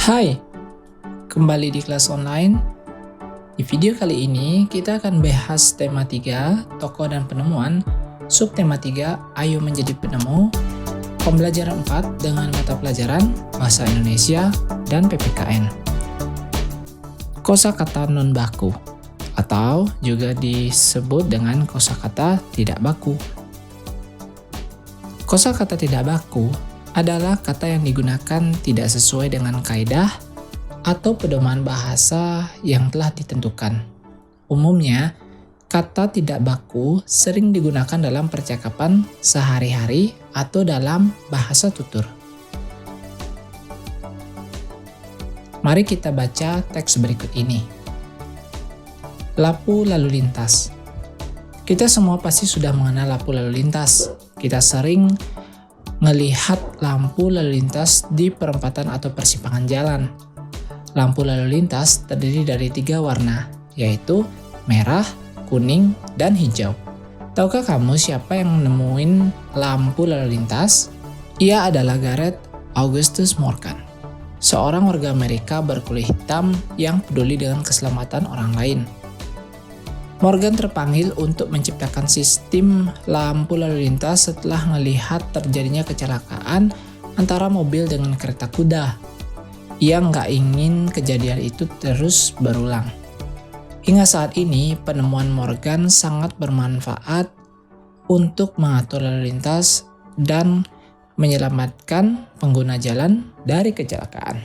Hai, kembali di kelas online. Di video kali ini kita akan bahas tema 3, tokoh dan penemuan, subtema 3, ayo menjadi penemu, pembelajaran 4 dengan mata pelajaran Bahasa Indonesia dan PPKN. Kosakata non baku atau juga disebut dengan kosakata tidak baku. Kosakata tidak baku adalah kata yang digunakan tidak sesuai dengan kaidah atau pedoman bahasa yang telah ditentukan. Umumnya, kata tidak baku sering digunakan dalam percakapan sehari-hari atau dalam bahasa tutur. Mari kita baca teks berikut ini. Lampu lalu lintas. Kita semua pasti sudah mengenal lampu lalu lintas. Kita sering melihat lampu lalu lintas di perempatan atau persimpangan jalan. Lampu lalu lintas terdiri dari 3 warna, yaitu merah, kuning, dan hijau. Tahukah kamu siapa yang nemuin lampu lalu lintas? Ia adalah Gareth Augustus Morgan, seorang warga Amerika berkulit hitam yang peduli dengan keselamatan orang lain. Morgan terpanggil untuk menciptakan sistem lampu lalu lintas setelah melihat terjadinya kecelakaan antara mobil dengan kereta kuda. Ia nggak ingin kejadian itu terus berulang. Hingga saat ini, penemuan Morgan sangat bermanfaat untuk mengatur lalu lintas dan menyelamatkan pengguna jalan dari kecelakaan.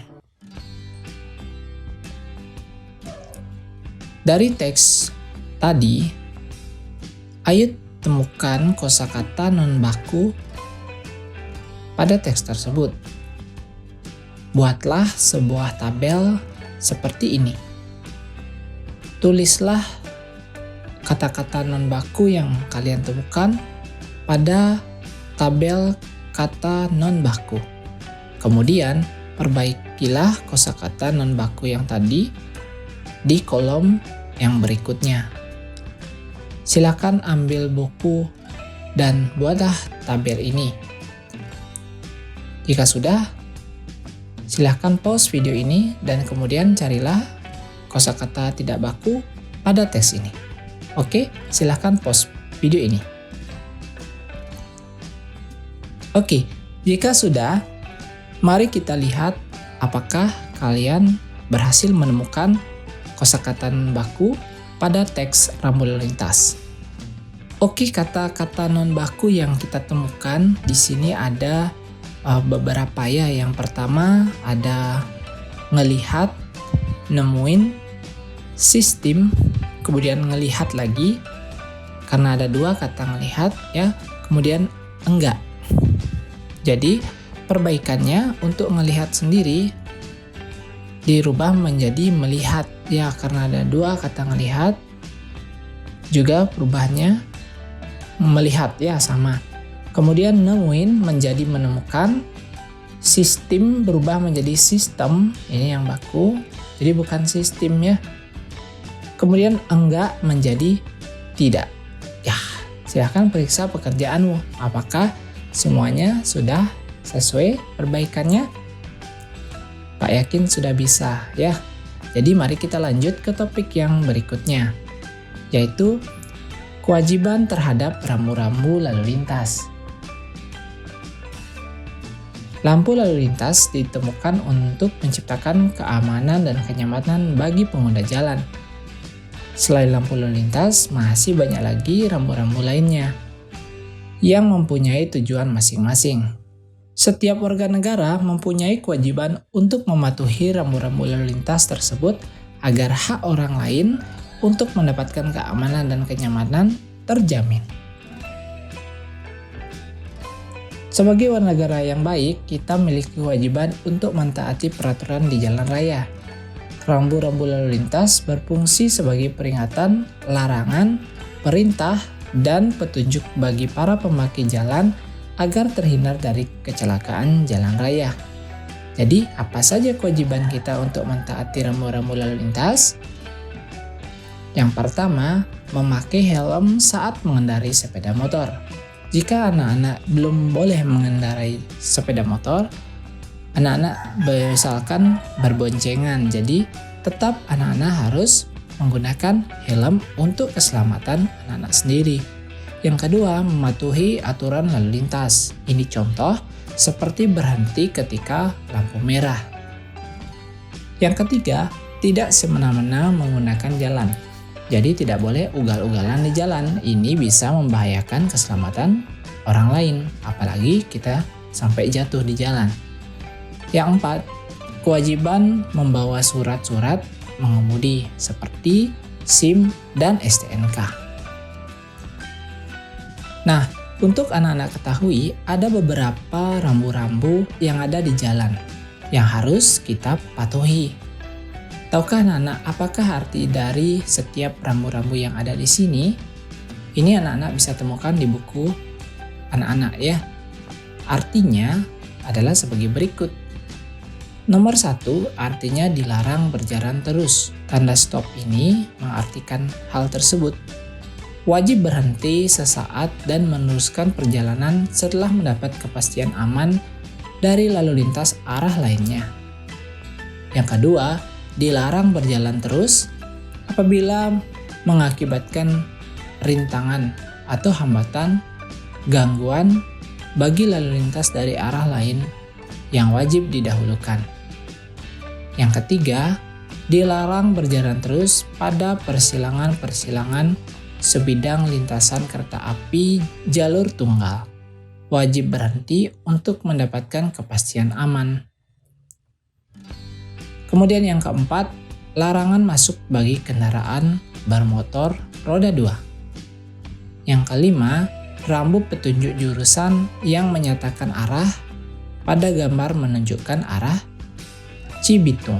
Dari teks tadi, ayo temukan kosakata non baku pada teks tersebut. Buatlah sebuah tabel seperti ini. Tulislah kata-kata non baku yang kalian temukan pada tabel kata non baku. Kemudian, perbaikilah kosakata non baku yang tadi di kolom yang berikutnya. Silakan ambil buku dan buatlah tabel ini. Jika sudah, silakan pause video ini dan kemudian carilah kosakata tidak baku pada teks ini. Oke, silakan pause video ini. Oke, jika sudah, mari kita lihat apakah kalian berhasil menemukan kosakata non baku pada teks rambu lalu lintas. Oke, kata-kata non baku yang kita temukan di sini ada beberapa ya. Yang pertama ada ngelihat, nemuin, sistem, kemudian ngelihat lagi karena ada 2 kata ngelihat ya, kemudian enggak. Jadi perbaikannya untuk ngelihat sendiri dirubah menjadi melihat ya, karena ada 2 kata ngelihat, juga perubahannya melihat ya, sama. Kemudian nemuin menjadi menemukan, sistem berubah menjadi sistem, ini yang baku, jadi bukan sistem ya. Kemudian enggak menjadi tidak. Ya, silahkan periksa pekerjaanmu, apakah semuanya sudah sesuai perbaikannya? Pak yakin sudah bisa ya. Jadi mari kita lanjut ke topik yang berikutnya, yaitu kewajiban terhadap rambu-rambu lalu lintas. Lampu lalu lintas ditemukan untuk menciptakan keamanan dan kenyamanan bagi pengguna jalan. Selain lampu lalu lintas, masih banyak lagi rambu-rambu lainnya yang mempunyai tujuan masing-masing. Setiap warga negara mempunyai kewajiban untuk mematuhi rambu-rambu lalu lintas tersebut agar hak orang lain untuk mendapatkan keamanan dan kenyamanan terjamin. Sebagai warga negara yang baik, kita memiliki kewajiban untuk mentaati peraturan di jalan raya. Rambu-rambu lalu lintas berfungsi sebagai peringatan, larangan, perintah, dan petunjuk bagi para pemakai jalan agar terhindar dari kecelakaan jalan raya. Jadi, apa saja kewajiban kita untuk mentaati rambu-rambu lalu lintas? Yang pertama, memakai helm saat mengendarai sepeda motor. Jika anak-anak belum boleh mengendarai sepeda motor, Anak-anak misalkan berboncengan, jadi tetap anak-anak harus menggunakan helm untuk keselamatan anak-anak sendiri. Yang kedua, mematuhi aturan lalu lintas. Ini contoh seperti berhenti ketika lampu merah. Yang ketiga, tidak semena-mena menggunakan jalan. Jadi tidak boleh ugal-ugalan di jalan. Ini bisa membahayakan keselamatan orang lain, apalagi kita sampai jatuh di jalan. Yang empat, kewajiban membawa surat-surat mengemudi seperti SIM dan STNK. Nah, untuk anak-anak ketahui ada beberapa rambu-rambu yang ada di jalan yang harus kita patuhi. Tahukah anak-anak apakah arti dari setiap rambu-rambu yang ada di sini? Ini anak-anak bisa temukan di buku anak-anak ya. Artinya adalah sebagai berikut. Nomor 1 artinya dilarang berjalan terus. Tanda stop ini mengartikan hal tersebut. Wajib berhenti sesaat dan meneruskan perjalanan setelah mendapat kepastian aman dari lalu lintas arah lainnya. Yang kedua, dilarang berjalan terus apabila mengakibatkan rintangan atau hambatan, gangguan bagi lalu lintas dari arah lain yang wajib didahulukan. Yang ketiga, dilarang berjalan terus pada persilangan-persilangan sebidang lintasan kereta api jalur tunggal. Wajib berhenti untuk mendapatkan kepastian aman. Kemudian yang keempat, larangan masuk bagi kendaraan bermotor roda 2. Yang kelima, rambu petunjuk jurusan yang menyatakan arah pada gambar menunjukkan arah Cibitung.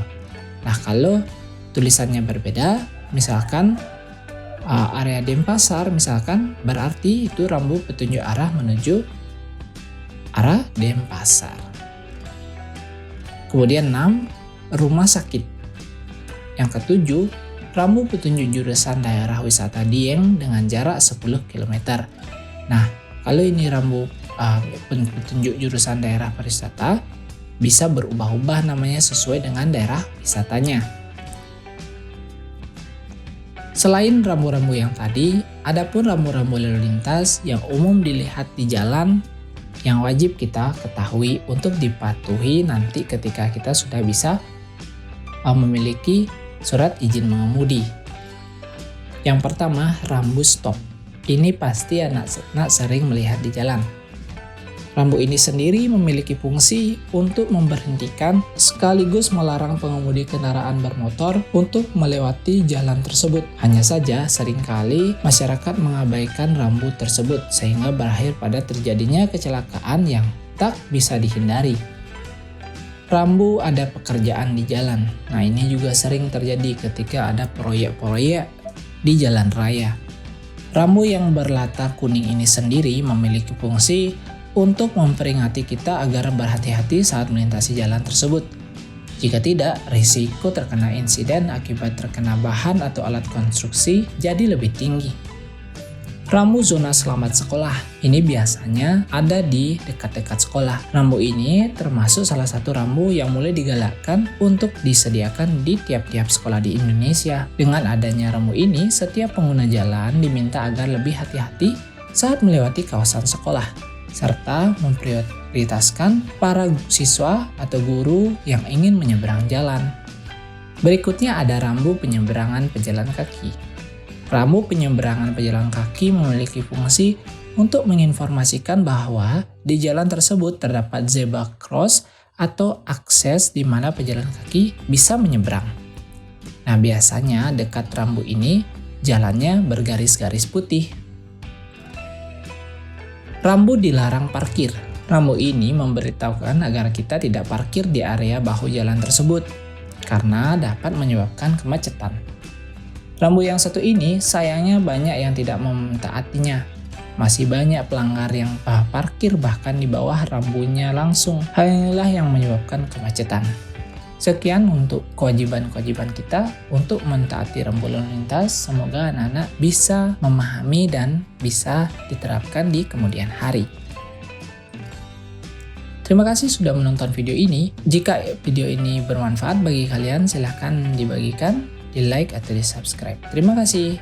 Nah, kalau tulisannya berbeda, misalkan area Denpasar misalkan, berarti itu rambu petunjuk arah menuju arah Denpasar. Kemudian 6, rumah sakit. Yang ketujuh, rambu petunjuk jurusan daerah wisata Dieng dengan jarak 10 km. Nah, kalau ini rambu petunjuk jurusan daerah pariwisata, bisa berubah-ubah namanya sesuai dengan daerah wisatanya. Selain rambu-rambu yang tadi, ada pun rambu-rambu lalu lintas yang umum dilihat di jalan yang wajib kita ketahui untuk dipatuhi nanti ketika kita sudah bisa memiliki surat izin mengemudi. Yang pertama, rambu stop. Ini pasti anak-anak sering melihat di jalan. Rambu ini sendiri memiliki fungsi untuk memberhentikan sekaligus melarang pengemudi kendaraan bermotor untuk melewati jalan tersebut. Hanya saja seringkali masyarakat mengabaikan rambu tersebut sehingga berakhir pada terjadinya kecelakaan yang tak bisa dihindari. Rambu ada pekerjaan di jalan. Nah, ini juga sering terjadi ketika ada proyek-proyek di jalan raya. Rambu yang berlatar kuning ini sendiri memiliki fungsi untuk memperingati kita agar berhati-hati saat melintasi jalan tersebut. Jika tidak, risiko terkena insiden akibat terkena bahan atau alat konstruksi jadi lebih tinggi. Rambu zona selamat sekolah. Ini biasanya ada di dekat-dekat sekolah. Rambu ini termasuk salah satu rambu yang mulai digalakkan untuk disediakan di tiap-tiap sekolah di Indonesia. Dengan adanya rambu ini, setiap pengguna jalan diminta agar lebih hati-hati saat melewati kawasan sekolah, serta memprioritaskan para siswa atau guru yang ingin menyeberang jalan. Berikutnya ada rambu penyeberangan pejalan kaki. Rambu penyeberangan pejalan kaki memiliki fungsi untuk menginformasikan bahwa di jalan tersebut terdapat zebra cross atau akses di mana pejalan kaki bisa menyeberang. Nah, biasanya dekat rambu ini jalannya bergaris-garis putih. Rambu dilarang parkir. Rambu ini memberitahukan agar kita tidak parkir di area bahu jalan tersebut karena dapat menyebabkan kemacetan. Rambu yang satu ini sayangnya banyak yang tidak mentaatinya. Masih banyak pelanggar yang parkir bahkan di bawah rambunya langsung. Hal inilah yang menyebabkan kemacetan. Sekian untuk kewajiban-kewajiban kita untuk mentaati rambu lalu lintas. Semoga anak-anak bisa memahami dan bisa diterapkan di kemudian hari. Terima kasih sudah menonton video ini. Jika video ini bermanfaat bagi kalian, silahkan dibagikan, di like atau di subscribe. Terima kasih.